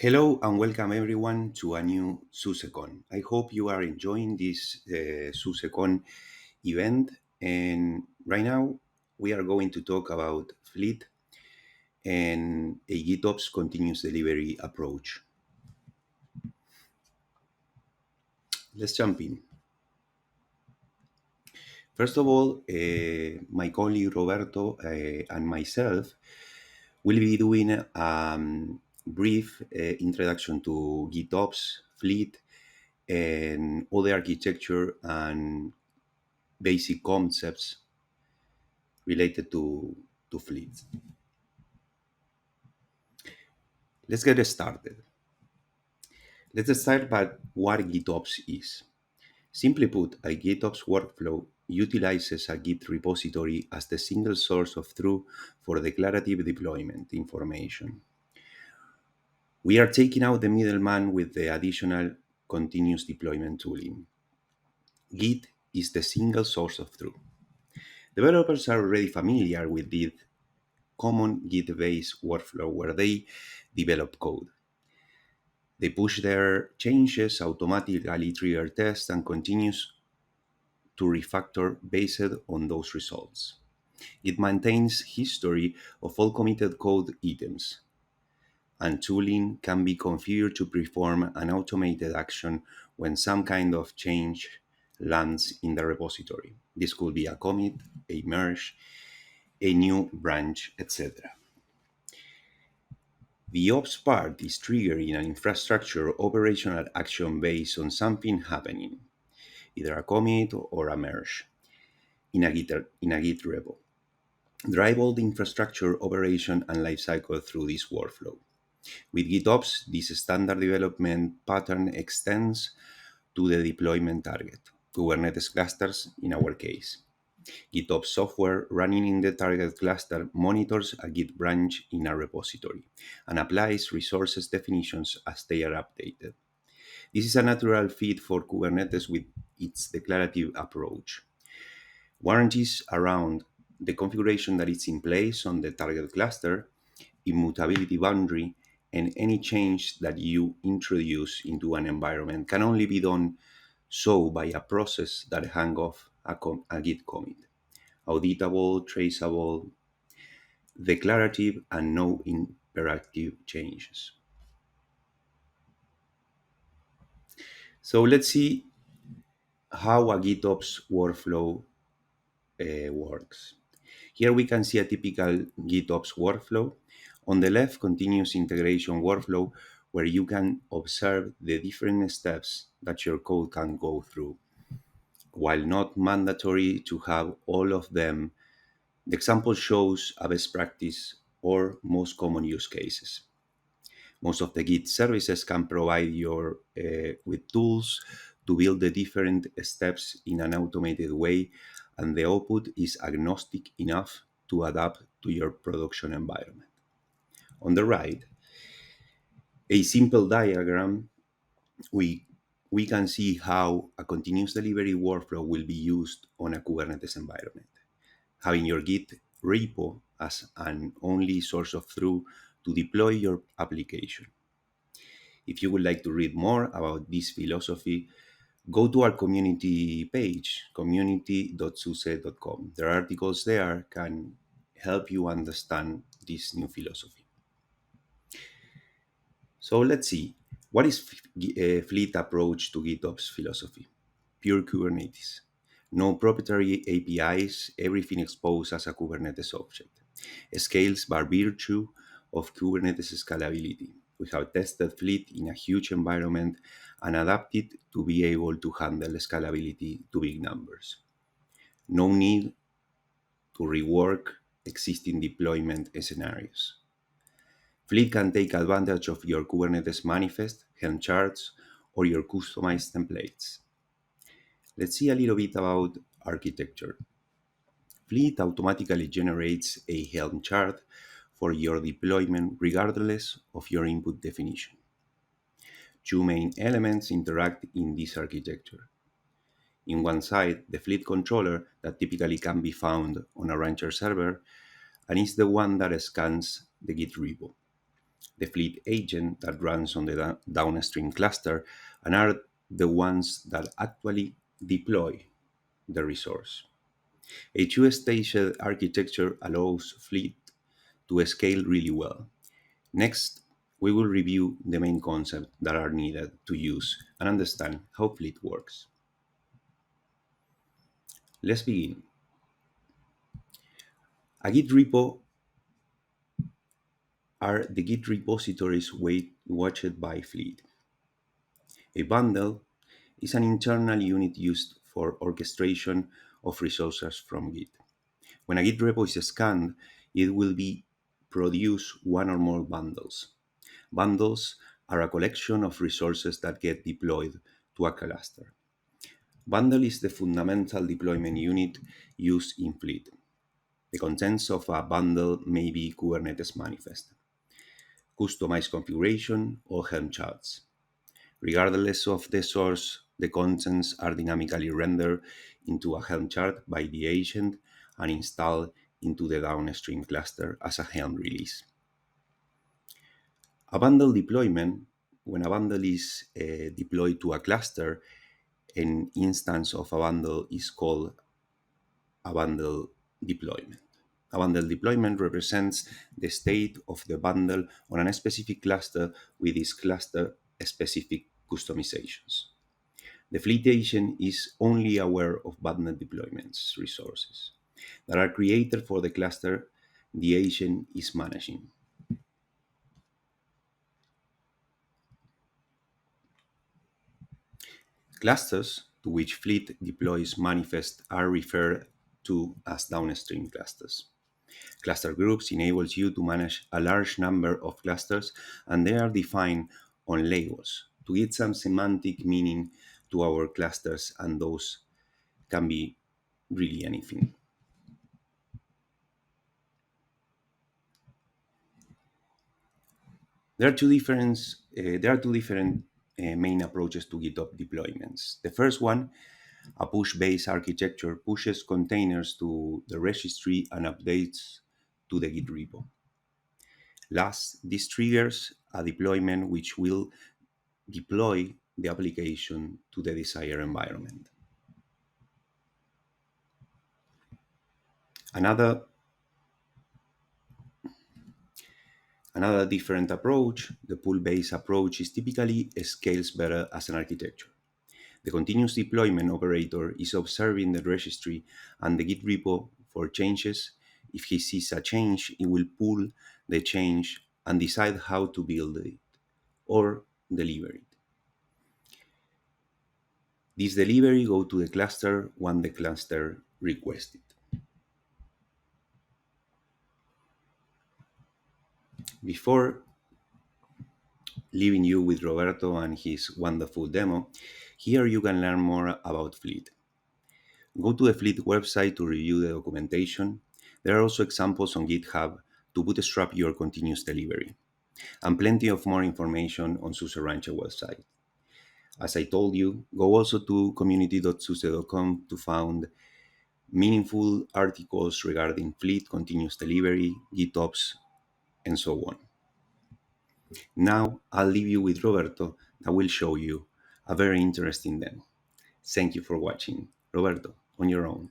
Hello and welcome everyone to a new SUSECon. I hope you are enjoying this SUSECon event. And right now we are going to talk about Fleet and a GitOps continuous delivery approach. Let's jump in. First of all, my colleague Roberto and myself will be doing a brief introduction to GitOps, Fleet, and other architecture and basic concepts related to fleets. Let's get started. Let's start by what GitOps is. Simply put, a GitOps workflow utilizes a Git repository as the single source of truth for declarative deployment information. We are taking out the middleman with the additional continuous deployment tooling. Git is the single source of truth. Developers are already familiar with this common Git-based workflow where they develop code. They push their changes, automatically trigger tests, and continues to refactor based on those results. It maintains history of all committed code items, and tooling can be configured to perform an automated action when some kind of change lands in the repository. This could be a commit, a merge, a new branch, etc. The ops part is triggering an infrastructure operational action based on something happening, either a commit or a merge, in a Git repo. Drive all the infrastructure operation and lifecycle through this workflow. With GitOps, this standard development pattern extends to the deployment target, Kubernetes clusters in our case. GitOps software running in the target cluster monitors a Git branch in a repository and applies resources definitions as they are updated. This is a natural fit for Kubernetes with its declarative approach. Warranties around the configuration that is in place on the target cluster, immutability boundary, and any change that you introduce into an environment can only be done so by a process that hangs off a Git commit. Auditable, traceable, declarative, and no imperative changes. So let's see how a GitOps workflow works. Here we can see a typical GitOps workflow. On the left, continuous integration workflow, where you can observe the different steps that your code can go through. While not mandatory to have all of them, the example shows a best practice or most common use cases. Most of the Git services can provide you with tools to build the different steps in an automated way, and the output is agnostic enough to adapt to your production environment. On the right, a simple diagram, we, we can see how a continuous delivery workflow will be used on a Kubernetes environment. Having your Git repo as an only source of truth to deploy your application. If you would like to read more about this philosophy, go to our community page, community.suse.com. There are articles there can help you understand this new philosophy. So let's see. What is Fleet approach to GitOps philosophy? Pure Kubernetes. No proprietary APIs, everything exposed as a Kubernetes object. Scales by virtue of Kubernetes scalability. We have tested Fleet in a huge environment and adapted to be able to handle scalability to big numbers. No need to rework existing deployment scenarios. Fleet can take advantage of your Kubernetes manifest, Helm charts, or your customized templates. Let's see a little bit about architecture. Fleet automatically generates a Helm chart for your deployment regardless of your input definition. Two main elements interact in this architecture. In one side, the Fleet controller that typically can be found on a Rancher server and is the one that scans the Git repo. the fleet agent that runs on the downstream cluster and are the ones that actually deploy the resource. A two-staged architecture allows fleet to scale really well. Next, we will review the main concepts that are needed to use and understand how fleet works. Let's begin. A Git repo are the Git repositories watched by Fleet. A bundle is an internal unit used for orchestration of resources from Git. When a Git repo is scanned, it will be produce one or more bundles. Bundles are a collection of resources that get deployed to a cluster. Bundle is the fundamental deployment unit used in Fleet. The contents of a bundle may be Kubernetes manifest, customized configuration, or Helm charts. Regardless of the source, the contents are dynamically rendered into a Helm chart by the agent and installed into the downstream cluster as a Helm release. A bundle deployment, when a bundle is deployed to a cluster, an instance of a bundle is called a bundle deployment. A bundle deployment represents the state of the bundle on a specific cluster with its cluster specific customizations. The fleet agent is only aware of bundle deployments resources that are created for the cluster the agent is managing. Clusters to which fleet deploys manifest are referred to as downstream clusters. Cluster groups enables you to manage a large number of clusters, and they are defined on labels to give some semantic meaning to our clusters, and those can be really anything. There are two different main approaches to GitOps deployments. The first one, a push-based architecture, pushes containers to the registry and updates to the Git repo. Last, this triggers a deployment which will deploy the application to the desired environment. Another, another different approach, the pull-based approach, is typically scales better as an architecture. The continuous deployment operator is observing the registry and the Git repo for changes. If he sees a change, it will pull the change and decide how to build it or deliver it. This delivery go to the cluster when the cluster requests it. Before leaving you with Roberto and his wonderful demo, here you can learn more about Fleet. Go to the Fleet website to review the documentation. There are also examples on GitHub to bootstrap your continuous delivery, and plenty of more information on SUSE Rancher website. As I told you, go also to community.suse.com to find meaningful articles regarding Fleet, continuous delivery, GitOps, and so on. Now I'll leave you with Roberto that will show you a very interesting demo. Thank you for watching. Roberto, on your own.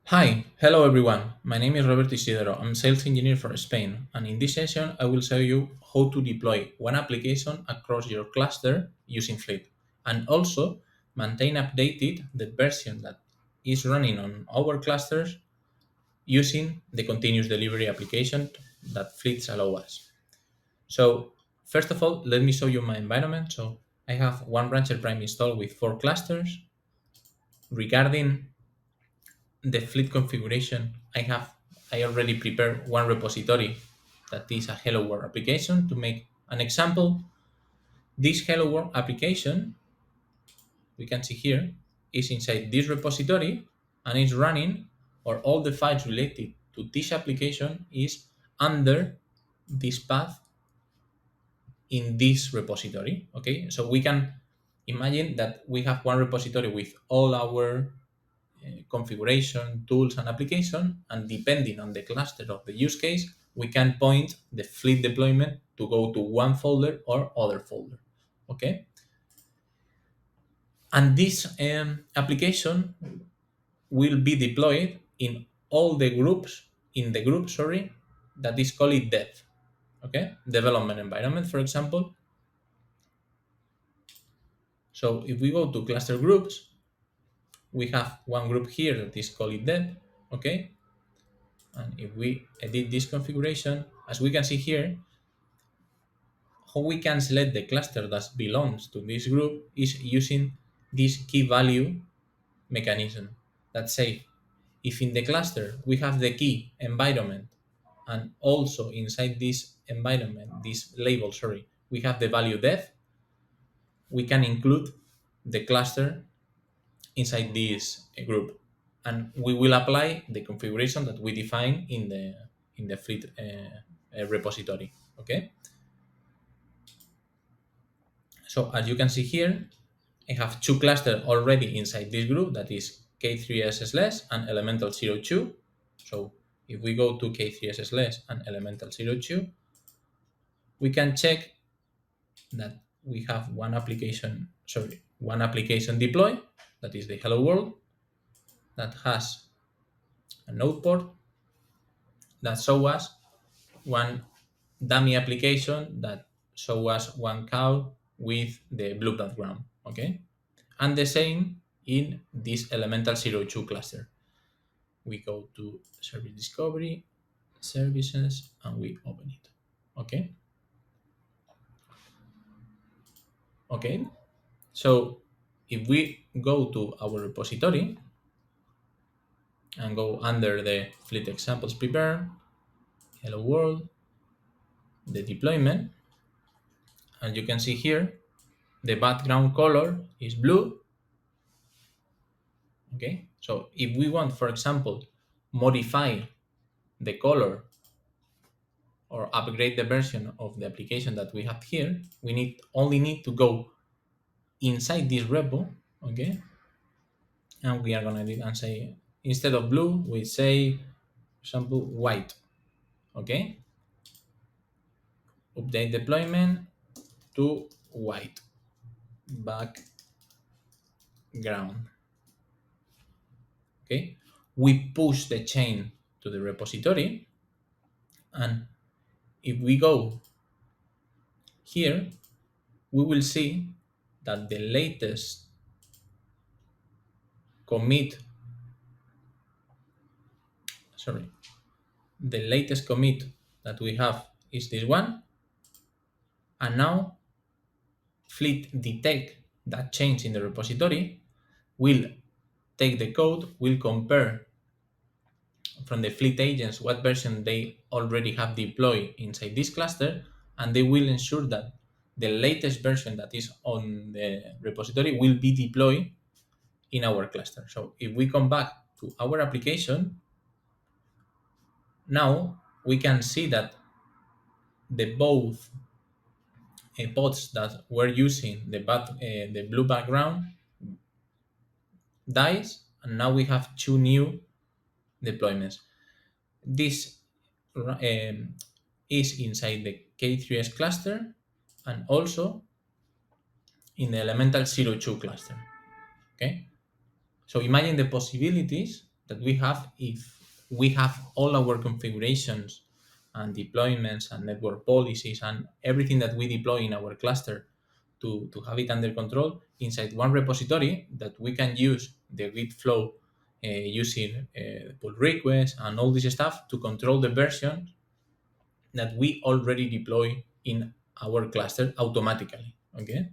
Hi, hello everyone. My name is Roberto Isidro. I'm sales engineer for Spain, and in this session I will show you how to deploy one application across your cluster using Fleet, and also maintain updated the version that is running on our clusters using the continuous delivery application that Fleets allow us. So first of all, let me show you my environment. So I have one Rancher Prime installed with 4 clusters. Regarding the fleet configuration, I already prepared one repository that is a Hello World application. To make an example, this Hello World application, we can see here, is inside this repository and is running, or all the files related to this application is under this path in this repository. Okay, so we can imagine that we have one repository with all our configuration, tools, and application, and depending on the cluster of the use case, we can point the fleet deployment to go to one folder or other folder. Okay, and this application will be deployed in all the groups in the group, sorry, that is called dev. Okay, development environment, for example. So if we go to cluster groups, we have one group here that is called dev. Okay, and if we edit this configuration, as we can see here, how we can select the cluster that belongs to this group is using this key value mechanism that say if in the cluster we have the key environment and also inside this environment, this label, sorry, we have the value dev, we can include the cluster inside this group, and we will apply the configuration that we define in the fleet repository. Okay, so as you can see here, I have two clusters already inside this group, that is K3S and elemental 02. So if we go to K3S and elemental 02, we can check that we have one application deploy, that is the hello world, that has a node port that show us one dummy application that show us one cow with the blue background. Okay, and the same in this elemental 02 cluster. We go to service discovery, services, and we open it. Okay, okay, so if we go to our repository and go under the fleet examples prepare, hello world, the deployment, and you can see here the background color is blue. Okay, so if we want, for example, modify the color or upgrade the version of the application that we have here, we only need to go inside this repo. Okay, and we are gonna do and say instead of blue we say, for example, white. Okay, update deployment to white background. Okay, we push the chain to the repository, and if we go here, we will see that the latest commit, sorry, the latest commit that we have is this one, and now Fleet detect that change in the repository, will take the code, will compare from the fleet agents what version they already have deployed inside this cluster, and they will ensure that the latest version that is on the repository will be deployed in our cluster. So if we come back to our application, now we can see that the both pods that were using the blue background dies, and now we have two new deployments. This is inside the K3S cluster and also in the elemental 02 cluster. Okay, so imagine the possibilities that we have if we have all our configurations and deployments and network policies and everything that we deploy in our cluster to have it under control inside one repository, that we can use the Git flow using pull requests and all this stuff to control the version that we already deploy in our cluster automatically. Okay.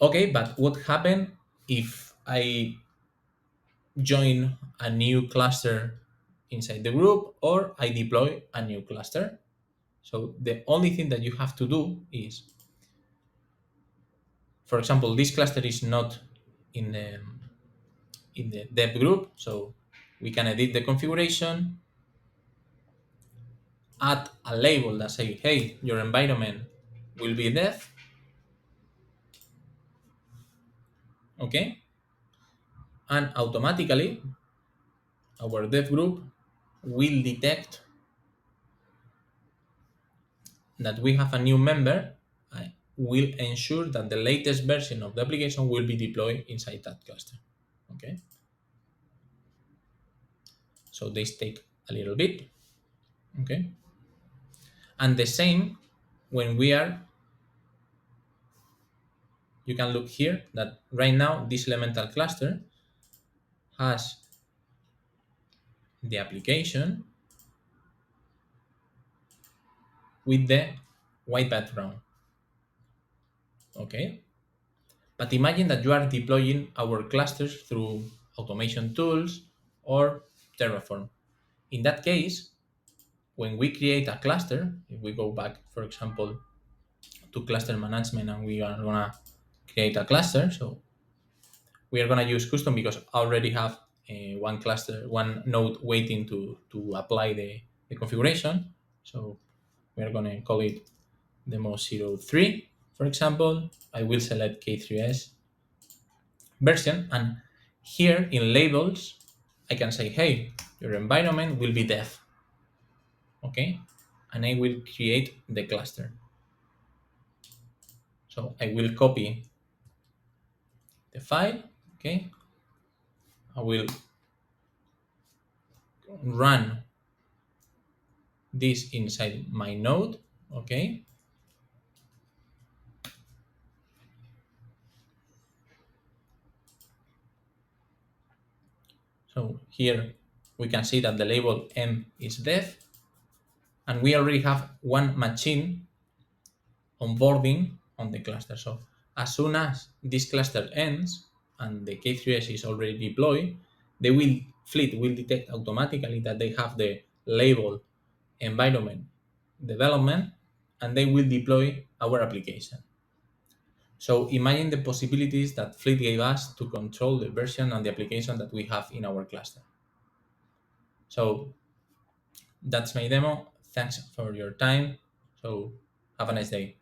Okay, but what happened if I join a new cluster inside the group or I deploy a new cluster? So the only thing that you have to do is, for example, this cluster is not in the dev group, so we can edit the configuration, add a label that say, hey, your environment will be dev. Okay, and automatically our dev group will detect that we have a new member, I will ensure that the latest version of the application will be deployed inside that cluster. Okay, so this take a little bit. Okay, and the same when we are, you can look here that right now this elemental cluster has the application with the white background. Okay, but imagine that you are deploying our clusters through automation tools or Terraform. In that case, when we create a cluster, if we go back, for example, to cluster management and we are gonna create a cluster, so we are gonna use custom because I already have one cluster, one node waiting to apply the configuration. So we are gonna call it demo 03, for example. I will select K3S version, and here in labels, I can say, hey, your environment will be dev, okay? And I will create the cluster. So I will copy the file, okay? I will run this inside my node, okay? So here we can see that the label M is dev, and we already have one machine onboarding on the cluster. So as soon as this cluster ends and the K3S is already deployed, Fleet will detect automatically that they have the label environment development, and they will deploy our application. So imagine the possibilities that Fleet gave us to control the version and the application that we have in our cluster. So that's my demo. Thanks for your time. So have a nice day.